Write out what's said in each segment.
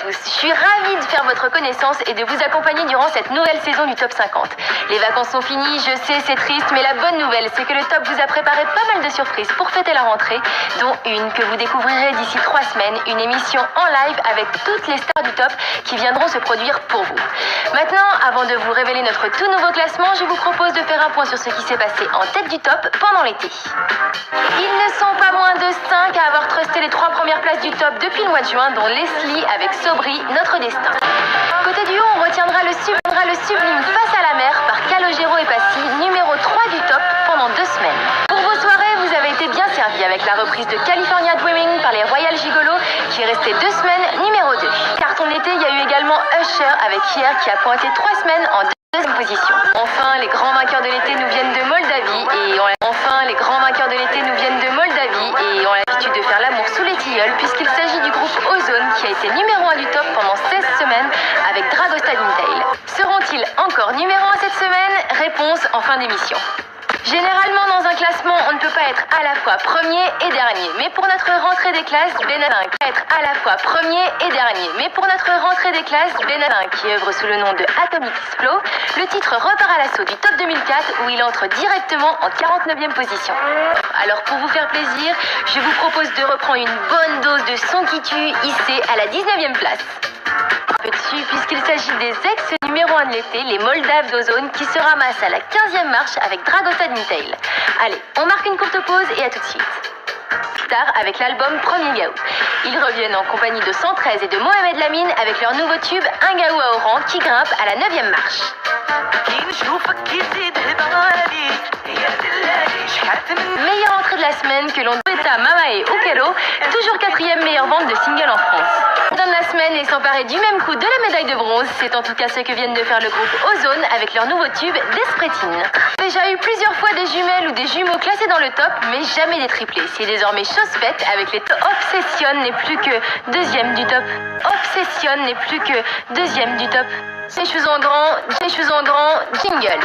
tous, je suis ravie de faire votre connaissance et de vous accompagner durant cette nouvelle saison du Top 50. Les vacances sont finies, je sais c'est triste, mais la bonne nouvelle c'est que le Top vous a préparé pas mal de surprises pour fêter la rentrée, dont une que vous découvrirez d'ici 3 semaines, une émission en live avec toutes les stars du Top qui viendront se produire pour vous. Maintenant, avant de vous révéler notre tout nouveau classement, je vous propose de faire un point sur ce qui s'est passé en tête du Top pendant l'été. Ils ne sont pas moins de 5 à avoir trusté les 3 premières places du Top depuis le mois de juin, dont Leslie avec Sobri, Notre Destin. Côté duo, on retiendra le sublime Face à la mer par Calogero et Passy, numéro 3 du Top pendant 2 semaines. Pour vos soirées, vous avez été bien servis avec la reprise de California Dreaming par les Royal Gigolo qui est resté 2 semaines numéro 2. Carton de l'été, il y a eu également Usher avec Hier qui a pointé 3 semaines en 2e position. Enfin, les grands vainqueurs de l'été nous viennent de Moldavie et ont l'habitude de faire l'amour sous les tilleuls puisqu'il s'agit du groupe Ozone qui a été numéro 1 du Top pendant 16 semaines avec Dragostea Dintail. Seront-ils encore numéro 1 cette semaine? Réponse en fin d'émission. Généralement, dans un classement, on ne peut pas être à la fois premier et dernier. Mais pour notre rentrée des classes, Benatin qui œuvre sous le nom de Atomic Flow, le titre repart à l'assaut du Top 2004 où il entre directement en 49e position. Alors pour vous faire plaisir, je vous propose de reprendre une bonne dose de son qui tue hissé à la 19e place. Dessus puisqu'il s'agit des ex numéro 1 de l'été, les Moldaves d'Ozone qui se ramassent à la 15e marche avec Dragostea Dintail. Allez, on marque une courte pause et à tout de suite. Star avec l'album Premier Gaou. Ils reviennent en compagnie de 113 et de Mohamed Lamine avec leur nouveau tube Un Gaou à Oran qui grimpe à la 9e marche. Meilleure entrée de la semaine que l'on doit à Mamae Okelo, toujours 4e meilleure vente de single en France. Dans la semaine et s'emparer du même coup de la médaille de bronze, c'est en tout cas ce que viennent de faire le groupe Ozone avec leur nouveau tube Despretine. Déjà eu plusieurs fois des jumelles ou des jumeaux classés dans le Top, mais jamais des triplés. C'est désormais chose faite avec les Obsession n'est plus que 2e du Top. Obsession n'est plus que 2e du Top. Ces choses en grand, jingle.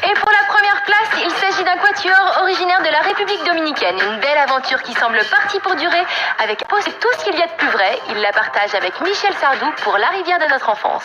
Et pour la première place, il s'agit d'un quatuor originaire de la République dominicaine. Une belle aventure qui semble partie pour durer avec tout ce qu'il y a de plus vrai. Il la partage avec Michel Sardou pour La rivière de notre enfance.